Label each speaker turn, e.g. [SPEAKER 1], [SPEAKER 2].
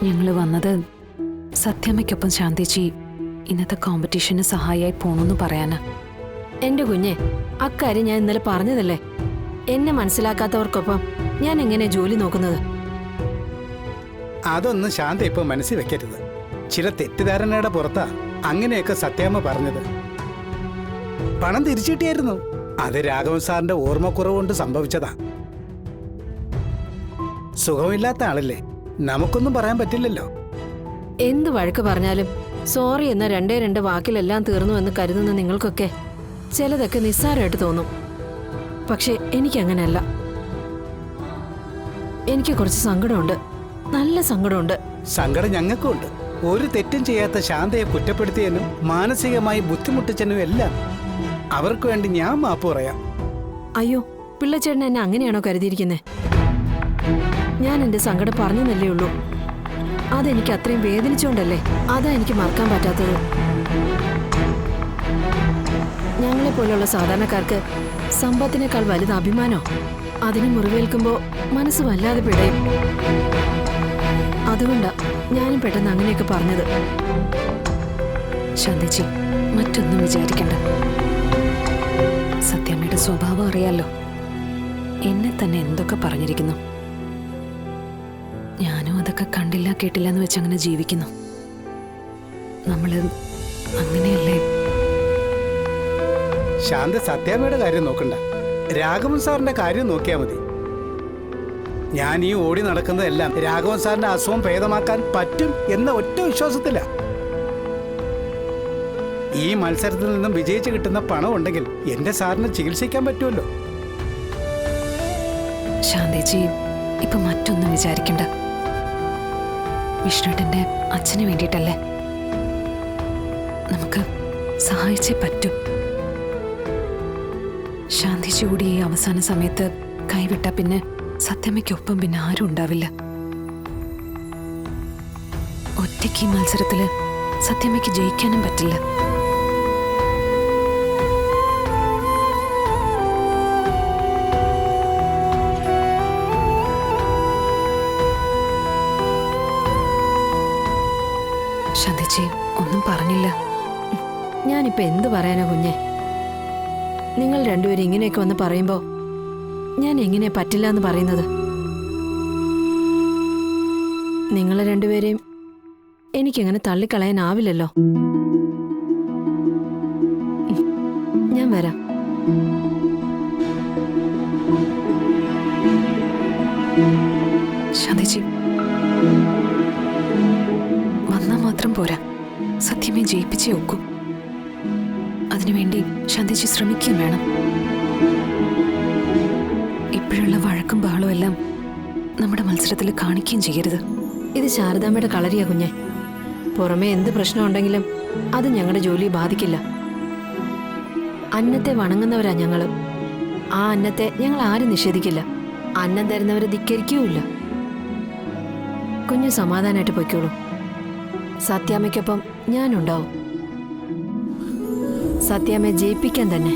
[SPEAKER 1] ഞങ്ങള് വന്നത് സത്യാമ്മയ്ക്കൊപ്പം ശാന്തിച്ചി ഇന്നത്തെ കോമ്പറ്റീഷന് സഹായിയായി പോണെന്ന് പറയാനാ.
[SPEAKER 2] എന്റെ കുഞ്ഞെ, അക്കാര്യം ഞാൻ ഇന്നലെ പറഞ്ഞതല്ലേ. എന്നെ മനസ്സിലാക്കാത്തവർക്കൊപ്പം ഞാൻ എങ്ങനെ ജോലി നോക്കുന്നത്?
[SPEAKER 3] അതൊന്നും ശാന്ത ഇപ്പൊ മനസ്സിൽ വെക്കരുത്. ചില തെറ്റിദ്ധാരണയുടെ പുറത്താ അങ്ങനെയൊക്കെ സത്യാമ്മ പറഞ്ഞത്. പണം തിരിച്ചു കിട്ടിയായിരുന്നു. അത് രാഘവൻ സാറിന്റെ ഓർമ്മക്കുറവ് കൊണ്ട് സംഭവിച്ചതാ. സുഖമില്ലാത്ത ആളല്ലേ, നമുക്കൊന്നും പറയാൻ പറ്റില്ലല്ലോ.
[SPEAKER 2] എന്ത് വഴക്ക് പറഞ്ഞാലും സോറി എന്ന രണ്ട് വാക്കിലെല്ലാം തീർന്നു എന്ന് കരുതുന്ന നിങ്ങൾക്കൊക്കെ ചിലതൊക്കെ നിസ്സാരമായിട്ട് തോന്നും. പക്ഷെ എനിക്കങ്ങനെയല്ല. എനിക്ക് കുറച്ച് സങ്കടമുണ്ട്, നല്ല സങ്കടമുണ്ട്.
[SPEAKER 3] സങ്കടം ഞങ്ങൾക്കും ഉണ്ട്. ഒരു തെറ്റും ചെയ്യാത്ത ശാന്തയെ കുറ്റപ്പെടുത്തിയതിനും മാനസികമായി ബുദ്ധിമുട്ടിച്ചതിനും എല്ലാം അവർക്ക് വേണ്ടി ഞാൻ മാപ്പ് പറയാം.
[SPEAKER 2] അയ്യോ, പിള്ളച്ചേട്ടൻ എന്നെ അങ്ങനെയാണോ കരുതിയിരിക്കുന്നേ? ഞാൻ എന്റെ സങ്കടം പറഞ്ഞെന്നല്ലേ ഉള്ളൂ. അതെനിക്ക് അത്രയും വേദനിച്ചോണ്ടല്ലേ. അതാ എനിക്ക് മറക്കാൻ പറ്റാത്തത്. ഞങ്ങളെപ്പോലുള്ള സാധാരണക്കാർക്ക് സമ്പത്തിനേക്കാൾ വലുത് അഭിമാനോ. അതിന് മുറിവേൽക്കുമ്പോ മനസ്സ് വല്ലാതെ പിടയും. അതുകൊണ്ടാ ഞാനും പെട്ടെന്ന് അങ്ങനെയൊക്കെ പറഞ്ഞത്.
[SPEAKER 1] ശാന്തിച്ചി, മറ്റൊന്നും വിചാരിക്കണ്ട. സത്യാമ്മയുടെ സ്വഭാവം അറിയാലോ. എന്നെ തന്നെ എന്തൊക്കെ പറഞ്ഞിരിക്കുന്നു. ഞാനും അതൊക്കെ കണ്ടില്ല കേട്ടില്ല എന്ന് വെച്ച് അങ്ങനെ ജീവിക്കുന്നു. നമ്മള് അങ്ങനെയല്ലേ?
[SPEAKER 3] ശാന്ത സത്യാമ്മയുടെ കാര്യം നോക്കണ്ട, രാഘവൻ സാറിന്റെ കാര്യം നോക്കിയാൽ മതി. ഞാൻ ഈ ഓടി നടക്കുന്നതെല്ലാം രാഘവൻ സാറിന്റെ അസുഖം ഭേദമാക്കാൻ പറ്റും എന്ന ഒറ്റ വിശ്വാസത്തില. ഈ മത്സരത്തിൽ നിന്നും വിജയിച്ച് കിട്ടുന്ന പണം ഉണ്ടെങ്കിൽ എന്റെ സാറിന് ചികിത്സിക്കാൻ പറ്റുമല്ലോ.
[SPEAKER 1] ശാന്തിജി, ഇപ്പൊ മറ്റൊന്നും വിചാരിക്കണ്ട. വിഷ്ണുട്ടന്റെ അച്ഛന് വേണ്ടിയിട്ടല്ലേ. നമുക്ക് സഹായിച്ചേ പറ്റൂ. ശാന്തിജി കൂടി ഈ അവസാന സമയത്ത് കൈവിട്ട പിന്നെ സത്യാമ്മയ്ക്കൊപ്പം പിന്നെ ആരും ഉണ്ടാവില്ല. ഒറ്റയ്ക്ക് ഈ മത്സരത്തില് സത്യാമ്മയ്ക്ക് ജയിക്കാനും പറ്റില്ല. ശാന്തിജി ഒന്നും പറഞ്ഞില്ല.
[SPEAKER 2] ഞാനിപ്പോ എന്ത് പറയാനാ കുഞ്ഞെ? നിങ്ങൾ രണ്ടുപേരും ഇങ്ങനെയൊക്കെ വന്ന് പറയുമ്പോ ഞാൻ എങ്ങനെയാ പറ്റില്ല എന്ന് പറയുന്നത്? നിങ്ങളെ രണ്ടുപേരെയും എനിക്കങ്ങനെ തള്ളിക്കളയാനാവില്ലല്ലോ. ഞാൻ വരാം.
[SPEAKER 1] ശാന്തിജി, വന്നാൽ മാത്രം പോരാ, സത്യമേ ജയിപ്പിച്ചേ ഒക്കൂ. അതിനുവേണ്ടി ശാന്തിജി ശ്രമിക്കുകയും വേണം. ഇപ്പോഴുള്ള വഴക്കും ബഹളവും എല്ലാം നമ്മുടെ മത്സരത്തിൽ കാണിക്കുകയും ചെയ്യരുത്.
[SPEAKER 2] ഇത് ശാരദാമ്മയുടെ കളരിയാ കുഞ്ഞെ. പുറമെ എന്ത് പ്രശ്നമുണ്ടെങ്കിലും അത് ഞങ്ങളുടെ ജോലിയെ ബാധിക്കില്ല. അന്നത്തെ വണങ്ങുന്നവരാ ഞങ്ങള്. ആ അന്നത്തെ ഞങ്ങൾ ആരും നിഷേധിക്കില്ല. അന്നം തരുന്നവരെ ധിക്കരിക്കുകയില്ല. കുഞ്ഞു സമാധാനമായിട്ട് പൊയ്ക്കോളൂ. സത്യാമ്മയ്ക്കൊപ്പം ഞാനുണ്ടാവും. സത്യാമ്മയെ ജയിപ്പിക്കാൻ തന്നെ.